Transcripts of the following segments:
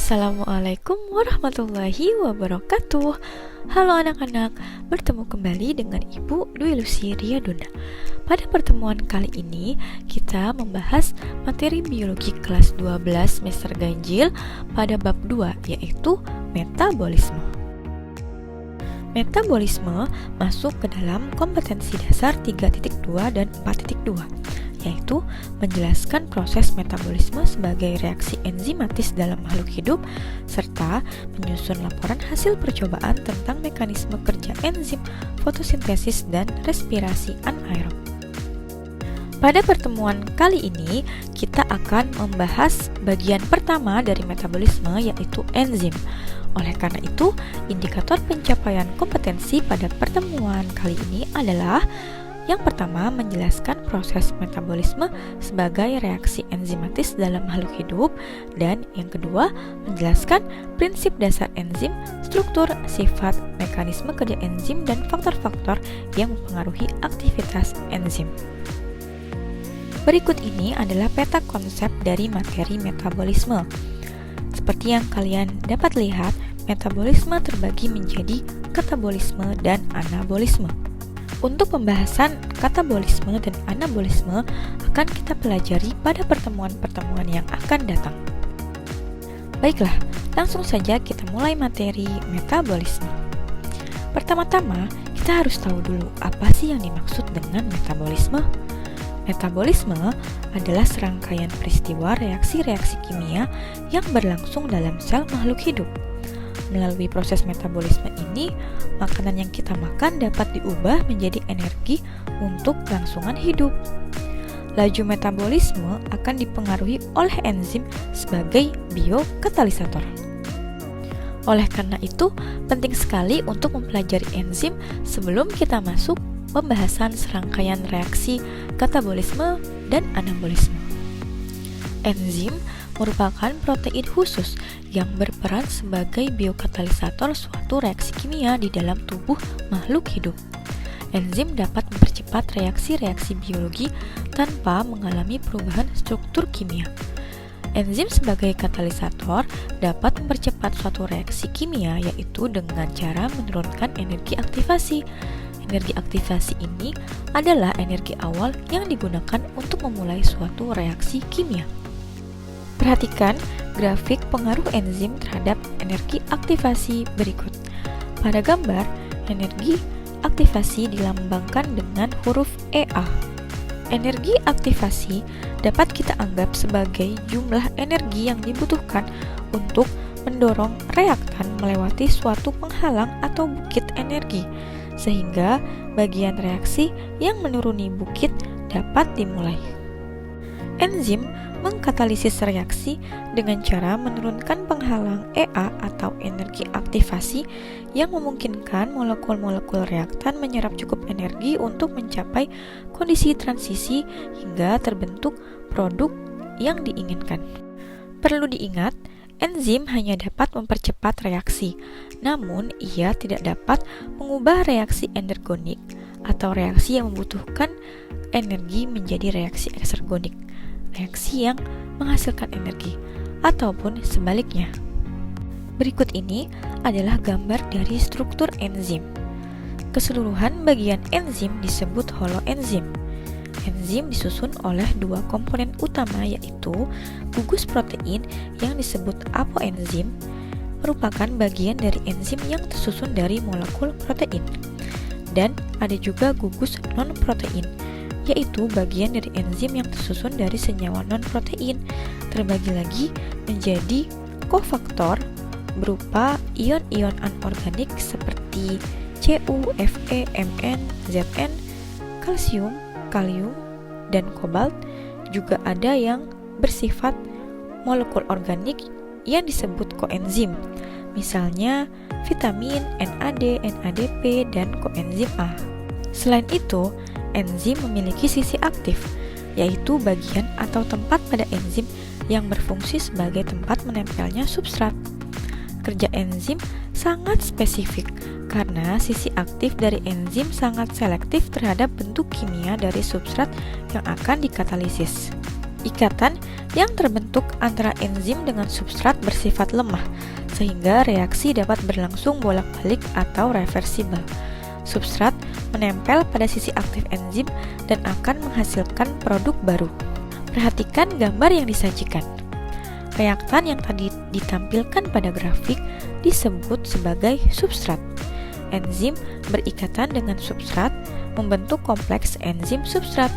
Assalamualaikum warahmatullahi wabarakatuh. Halo anak-anak, bertemu kembali dengan Ibu Dwi Lucy Riyaduna. Pada pertemuan kali ini, kita membahas materi biologi kelas 12 semester ganjil pada bab 2, yaitu metabolisme. Metabolisme masuk ke dalam kompetensi dasar 3.2 dan 4.2, yaitu menjelaskan proses metabolisme sebagai reaksi enzimatis dalam makhluk hidup, serta menyusun laporan hasil percobaan tentang mekanisme kerja enzim, fotosintesis, dan respirasi anaerob. Pada pertemuan kali ini, kita akan membahas bagian pertama dari metabolisme, yaitu enzim. Oleh karena itu, indikator pencapaian kompetensi pada pertemuan kali ini adalah yang pertama, menjelaskan proses metabolisme sebagai reaksi enzimatis dalam makhluk hidup, dan yang kedua, menjelaskan prinsip dasar enzim, struktur, sifat, mekanisme kerja enzim, dan faktor-faktor yang mempengaruhi aktivitas enzim. Berikut ini adalah peta konsep dari materi metabolisme. Seperti yang kalian dapat lihat, metabolisme terbagi menjadi katabolisme dan anabolisme. Untuk pembahasan katabolisme dan anabolisme akan kita pelajari pada pertemuan-pertemuan yang akan datang. Baiklah, langsung saja kita mulai materi metabolisme. Pertama-tama, kita harus tahu dulu apa sih yang dimaksud dengan metabolisme. Metabolisme adalah serangkaian peristiwa reaksi-reaksi kimia yang berlangsung dalam sel makhluk hidup. Melalui proses metabolisme ini, makanan yang kita makan dapat diubah menjadi energi untuk kelangsungan hidup. Laju metabolisme akan dipengaruhi oleh enzim sebagai biokatalisator. Oleh karena itu, penting sekali untuk mempelajari enzim sebelum kita masuk pembahasan serangkaian reaksi katabolisme dan anabolisme. Enzim merupakan protein khusus yang berperan sebagai biokatalisator suatu reaksi kimia di dalam tubuh makhluk hidup. Enzim dapat mempercepat reaksi-reaksi biologi tanpa mengalami perubahan struktur kimia. Enzim sebagai katalisator dapat mempercepat suatu reaksi kimia, yaitu dengan cara menurunkan energi aktivasi. Energi aktivasi ini adalah energi awal yang digunakan untuk memulai suatu reaksi kimia. Perhatikan grafik pengaruh enzim terhadap energi aktivasi berikut. Pada gambar, energi aktivasi dilambangkan dengan huruf EA. Energi aktivasi dapat kita anggap sebagai jumlah energi yang dibutuhkan untuk mendorong reaktan melewati suatu penghalang atau bukit energi, sehingga bagian reaksi yang menuruni bukit dapat dimulai. Enzim mengkatalisis reaksi dengan cara menurunkan penghalang EA atau energi aktivasi yang memungkinkan molekul-molekul reaktan menyerap cukup energi untuk mencapai kondisi transisi hingga terbentuk produk yang diinginkan. Perlu diingat, enzim hanya dapat mempercepat reaksi, namun ia tidak dapat mengubah reaksi endergonik atau reaksi yang membutuhkan energi menjadi reaksi eksergonik, reaksi yang menghasilkan energi, ataupun sebaliknya. Berikut ini adalah gambar dari struktur enzim. Keseluruhan bagian enzim disebut holoenzim. Enzim disusun oleh dua komponen utama, yaitu gugus protein yang disebut apoenzim, merupakan bagian dari enzim yang tersusun dari molekul protein. Dan ada juga gugus non-protein, yaitu bagian dari enzim yang tersusun dari senyawa non-protein, terbagi lagi menjadi kofaktor berupa ion-ion anorganik seperti Cu, Fe, Mn, Zn, kalsium, kalium, dan kobalt. Juga ada yang bersifat molekul organik yang disebut koenzim, misalnya vitamin, NAD, NADP, dan koenzim A. Selain itu, enzim memiliki sisi aktif, yaitu bagian atau tempat pada enzim yang berfungsi sebagai tempat menempelnya substrat. Kerja enzim sangat spesifik karena sisi aktif dari enzim sangat selektif terhadap bentuk kimia dari substrat yang akan dikatalisis. Ikatan yang terbentuk antara enzim dengan substrat bersifat lemah, sehingga reaksi dapat berlangsung bolak-balik atau reversibel. Substrat menempel pada sisi aktif enzim dan akan menghasilkan produk baru. Perhatikan gambar yang disajikan. Reaktan yang tadi ditampilkan pada grafik disebut sebagai substrat. Enzim berikatan dengan substrat membentuk kompleks enzim substrat.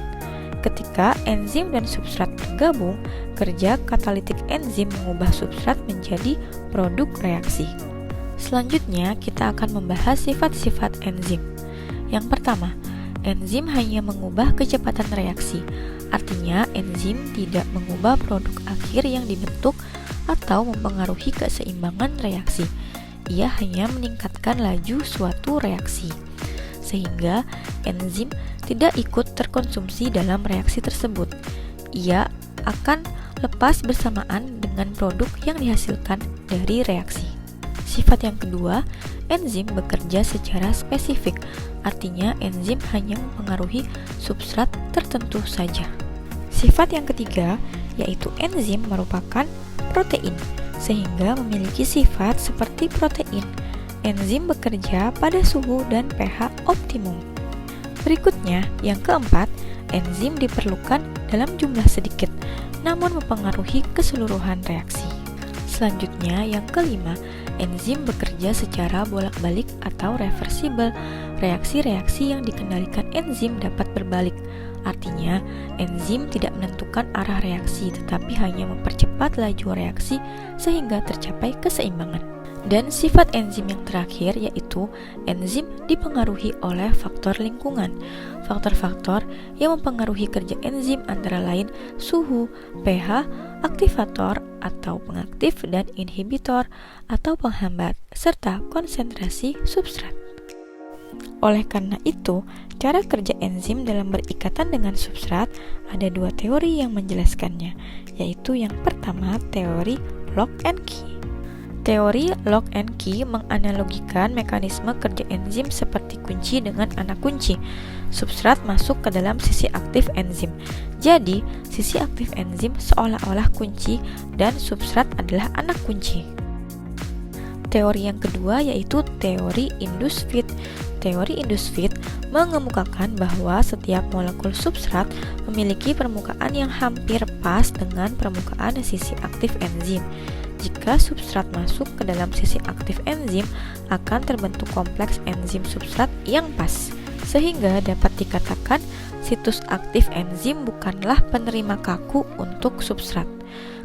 Ketika enzim dan substrat bergabung, kerja katalitik enzim mengubah substrat menjadi produk reaksi. Selanjutnya, kita akan membahas sifat-sifat enzim. Yang pertama, enzim hanya mengubah kecepatan reaksi. Artinya, enzim tidak mengubah produk akhir yang dibentuk atau mempengaruhi keseimbangan reaksi. Ia hanya meningkatkan laju suatu reaksi, sehingga enzim tidak ikut terkonsumsi dalam reaksi tersebut. Ia akan lepas bersamaan dengan produk yang dihasilkan dari reaksi. Sifat yang kedua, enzim bekerja secara spesifik. Artinya, enzim hanya mempengaruhi substrat tertentu saja. Sifat yang ketiga, yaitu enzim merupakan protein, sehingga memiliki sifat seperti protein. Enzim bekerja pada suhu dan pH optimum. Berikutnya, yang keempat, enzim diperlukan dalam jumlah sedikit, namun mempengaruhi keseluruhan reaksi. Selanjutnya, yang kelima, enzim bekerja secara bolak-balik atau reversibel. Reaksi-reaksi yang dikendalikan enzim dapat berbalik. Artinya, enzim tidak menentukan arah reaksi, tetapi hanya mempercepat laju reaksi sehingga tercapai keseimbangan. Dan sifat enzim yang terakhir yaitu enzim dipengaruhi oleh faktor lingkungan. Faktor-faktor yang mempengaruhi kerja enzim antara lain suhu, pH, aktivator atau pengaktif dan inhibitor atau penghambat, serta konsentrasi substrat. Oleh karena itu, cara kerja enzim dalam berikatan dengan substrat ada dua teori yang menjelaskannya, yaitu yang pertama teori lock and key. Teori lock and key menganalogikan mekanisme kerja enzim seperti kunci dengan anak kunci. Substrat masuk ke dalam sisi aktif enzim. Jadi, sisi aktif enzim seolah-olah kunci dan substrat adalah anak kunci. Teori yang kedua yaitu teori induced fit. Teori induced fit mengemukakan bahwa setiap molekul substrat memiliki permukaan yang hampir pas dengan permukaan sisi aktif enzim. Jika substrat masuk ke dalam sisi aktif enzim, akan terbentuk kompleks enzim substrat yang pas, sehingga dapat dikatakan situs aktif enzim bukanlah penerima kaku untuk substrat.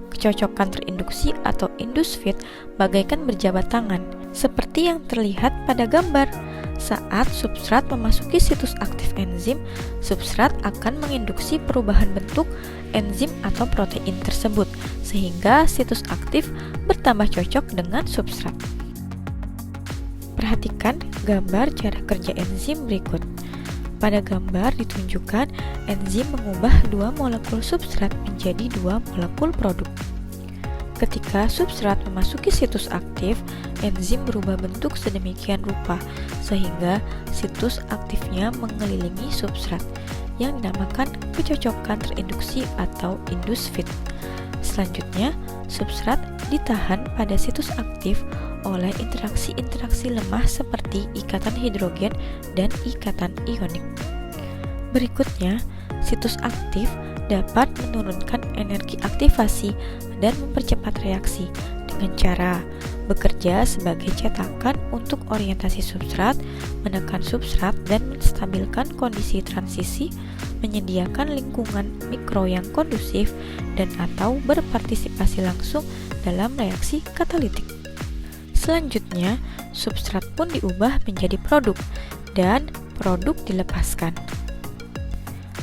Kecocokan terinduksi atau induced fit bagaikan berjabat tangan, seperti yang terlihat pada gambar. Saat substrat memasuki situs aktif enzim, substrat akan menginduksi perubahan bentuk enzim atau protein tersebut, sehingga situs aktif bertambah cocok dengan substrat. Perhatikan gambar cara kerja enzim berikut. Pada gambar ditunjukkan enzim mengubah dua molekul substrat menjadi dua molekul produk. Ketika substrat memasuki situs aktif, enzim berubah bentuk sedemikian rupa sehingga situs aktifnya mengelilingi substrat yang dinamakan kecocokan terinduksi atau induced fit. Selanjutnya, substrat ditahan pada situs aktif oleh interaksi-interaksi lemah seperti ikatan hidrogen dan ikatan ionik. Berikutnya, situs aktif dapat menurunkan energi aktivasi dan mempercepat reaksi dengan cara bekerja sebagai cetakan untuk orientasi substrat, menekan substrat dan menstabilkan kondisi transisi, menyediakan lingkungan mikro yang kondusif, dan atau berpartisipasi langsung dalam reaksi katalitik. Selanjutnya, substrat pun diubah menjadi produk dan produk dilepaskan.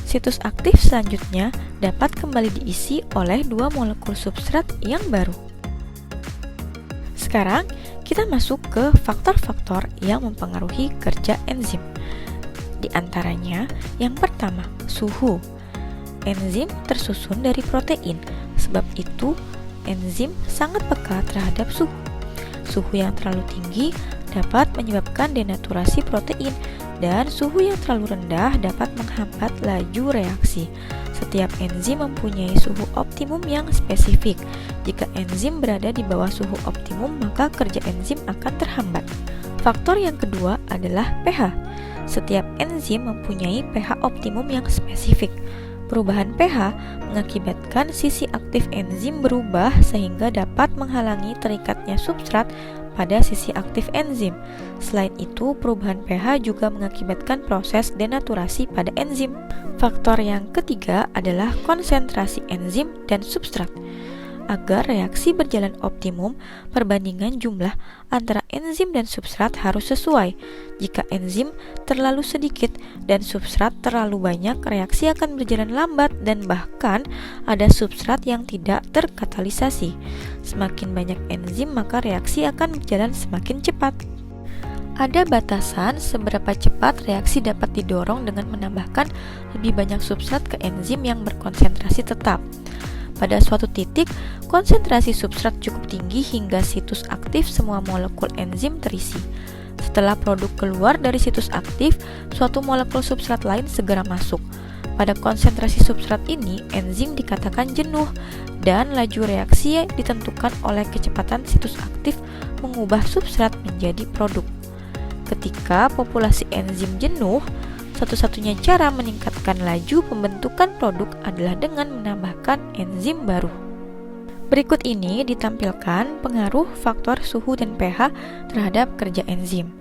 Situs aktif selanjutnya dapat kembali diisi oleh dua molekul substrat yang baru. Sekarang, kita masuk ke faktor-faktor yang mempengaruhi kerja enzim. Di antaranya, yang pertama, suhu. Enzim tersusun dari protein, sebab itu enzim sangat peka terhadap suhu. Suhu yang terlalu tinggi dapat menyebabkan denaturasi protein, dan suhu yang terlalu rendah dapat menghambat laju reaksi. Setiap enzim mempunyai suhu optimum yang spesifik. Jika enzim berada di bawah suhu optimum, maka kerja enzim akan terhambat. Faktor yang kedua adalah pH. Setiap enzim mempunyai pH optimum yang spesifik. Perubahan pH mengakibatkan sisi aktif enzim berubah sehingga dapat menghalangi terikatnya substrat pada sisi aktif enzim. Selain itu, perubahan pH juga mengakibatkan proses denaturasi pada enzim. Faktor yang ketiga adalah konsentrasi enzim dan substrat. Agar reaksi berjalan optimum, perbandingan jumlah antara enzim dan substrat harus sesuai. Jika enzim terlalu sedikit dan substrat terlalu banyak, reaksi akan berjalan lambat dan bahkan ada substrat yang tidak terkatalisasi. Semakin banyak enzim, maka reaksi akan berjalan semakin cepat. Ada batasan seberapa cepat reaksi dapat didorong dengan menambahkan lebih banyak substrat ke enzim yang berkonsentrasi tetap. Pada suatu titik, konsentrasi substrat cukup tinggi hingga situs aktif semua molekul enzim terisi. Setelah produk keluar dari situs aktif, suatu molekul substrat lain segera masuk. Pada konsentrasi substrat ini, enzim dikatakan jenuh dan laju reaksi ditentukan oleh kecepatan situs aktif mengubah substrat menjadi produk. Ketika populasi enzim jenuh, satu-satunya cara meningkatkan laju pembentukan produk adalah dengan menambahkan enzim baru. Berikut ini ditampilkan pengaruh faktor suhu dan pH terhadap kerja enzim.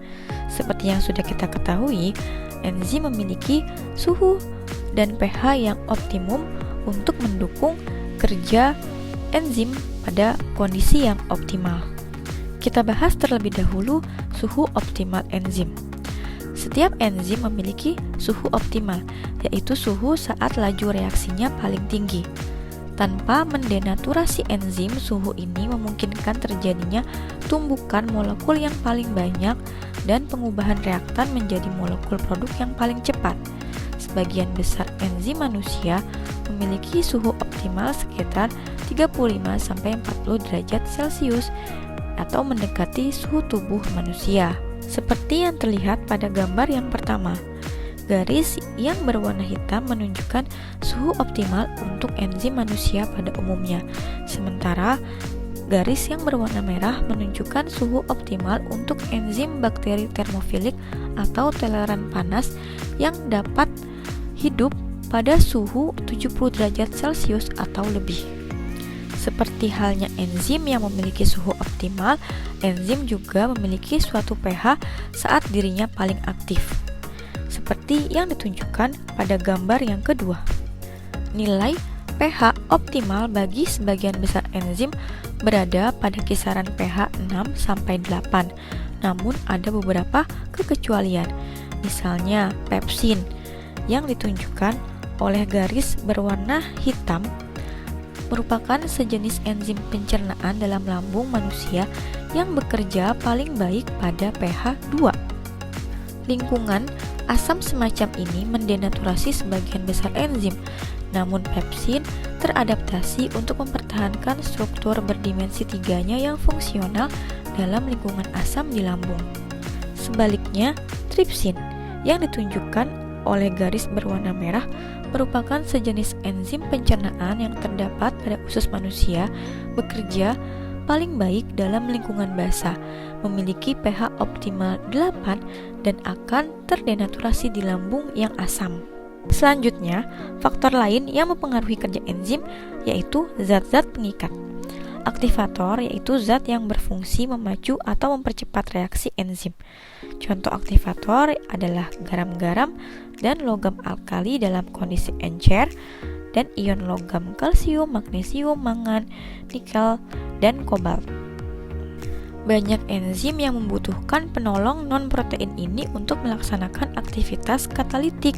Seperti yang sudah kita ketahui, enzim memiliki suhu dan pH yang optimum untuk mendukung kerja enzim pada kondisi yang optimal. Kita bahas terlebih dahulu suhu optimal enzim. Setiap enzim memiliki suhu optimal, yaitu suhu saat laju reaksinya paling tinggi. Tanpa mendenaturasi enzim, suhu ini memungkinkan terjadinya tumbukan molekul yang paling banyak dan pengubahan reaktan menjadi molekul produk yang paling cepat. Sebagian besar enzim manusia memiliki suhu optimal sekitar 35-40 derajat Celcius atau mendekati suhu tubuh manusia. Seperti yang terlihat pada gambar yang pertama, garis yang berwarna hitam menunjukkan suhu optimal untuk enzim manusia pada umumnya, sementara garis yang berwarna merah menunjukkan suhu optimal untuk enzim bakteri termofilik atau toleran panas yang dapat hidup pada suhu 70 derajat Celcius atau lebih. Seperti halnya enzim yang memiliki suhu optimal, enzim juga memiliki suatu pH saat dirinya paling aktif. Seperti yang ditunjukkan pada gambar yang kedua. Nilai pH optimal bagi sebagian besar enzim berada pada kisaran pH 6-8. Namun ada beberapa kekecualian. Misalnya pepsin yang ditunjukkan oleh garis berwarna hitam merupakan sejenis enzim pencernaan dalam lambung manusia yang bekerja paling baik pada pH 2. Lingkungan asam semacam ini mendenaturasi sebagian besar enzim, namun pepsin teradaptasi untuk mempertahankan struktur berdimensi 3-nya yang fungsional dalam lingkungan asam di lambung. Sebaliknya, tripsin yang ditunjukkan oleh garis berwarna merah merupakan sejenis enzim pencernaan yang terdapat pada usus manusia, bekerja paling baik dalam lingkungan basah, memiliki pH optimal 8 dan akan terdenaturasi di lambung yang asam. Selanjutnya, faktor lain yang mempengaruhi kerja enzim yaitu zat-zat pengikat. Aktivator yaitu zat yang berfungsi memacu atau mempercepat reaksi enzim. Contoh aktivator adalah garam-garam dan logam alkali dalam kondisi encer, dan ion logam kalsium, magnesium, mangan, nikel, dan kobalt. Banyak enzim yang membutuhkan penolong non-protein ini untuk melaksanakan aktivitas katalitik.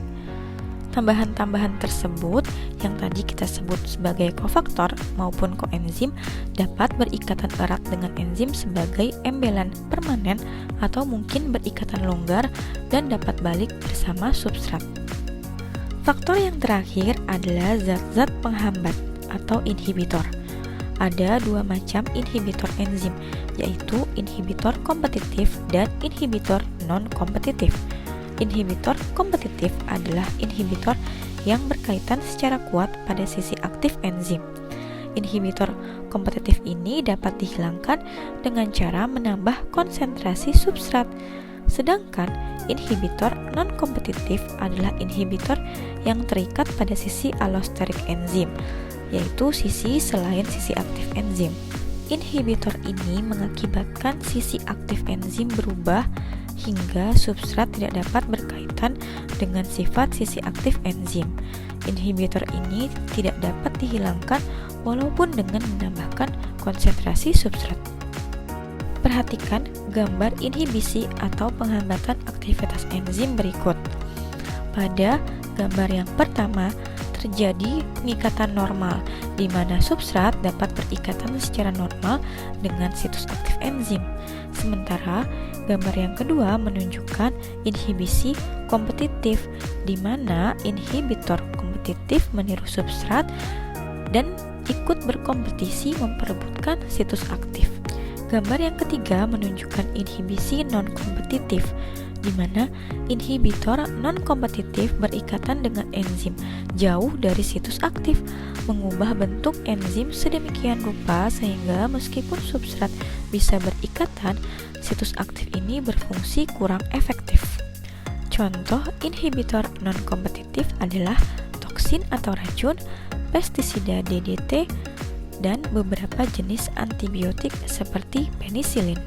Tambahan-tambahan tersebut yang tadi kita sebut sebagai kofaktor maupun koenzim dapat berikatan erat dengan enzim sebagai embelan permanen atau mungkin berikatan longgar dan dapat balik bersama substrat. Faktor yang terakhir adalah zat-zat penghambat atau inhibitor. Ada dua macam inhibitor enzim, yaitu inhibitor kompetitif dan inhibitor non-kompetitif. Inhibitor kompetitif adalah inhibitor yang berkaitan secara kuat pada sisi aktif enzim. Inhibitor kompetitif ini dapat dihilangkan dengan cara menambah konsentrasi substrat. Sedangkan inhibitor non-kompetitif adalah inhibitor yang terikat pada sisi allosteric enzim, yaitu sisi selain sisi aktif enzim. Inhibitor ini mengakibatkan sisi aktif enzim berubah hingga substrat tidak dapat berkaitan dengan sifat sisi aktif enzim. Inhibitor ini tidak dapat dihilangkan walaupun dengan menambahkan konsentrasi substrat. Perhatikan gambar inhibisi atau penghambatan aktivitas enzim berikut. Pada gambar yang pertama, terjadi pengikatan normal, di mana substrat dapat berikatan secara normal dengan situs aktif enzim. Sementara gambar yang kedua menunjukkan inhibisi kompetitif, di mana inhibitor kompetitif meniru substrat dan ikut berkompetisi memperebutkan situs aktif. Gambar yang ketiga menunjukkan inhibisi non-kompetitif, di mana inhibitor non-kompetitif berikatan dengan enzim jauh dari situs aktif, mengubah bentuk enzim sedemikian rupa sehingga meskipun substrat bisa berikatan, situs aktif ini berfungsi kurang efektif. Contoh inhibitor non-kompetitif adalah toksin atau racun, pestisida DDT, dan beberapa jenis antibiotik seperti penisilin.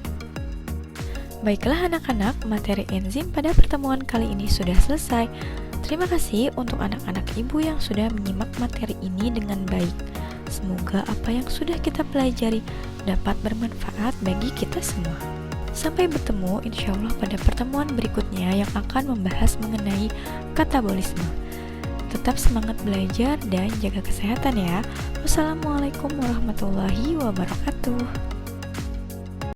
Baiklah anak-anak, materi enzim pada pertemuan kali ini sudah selesai. Terima kasih untuk anak-anak ibu yang sudah menyimak materi ini dengan baik. Semoga apa yang sudah kita pelajari dapat bermanfaat bagi kita semua. Sampai bertemu insya Allah pada pertemuan berikutnya yang akan membahas mengenai katabolisme. Tetap semangat belajar dan jaga kesehatan ya. Wassalamualaikum warahmatullahi wabarakatuh.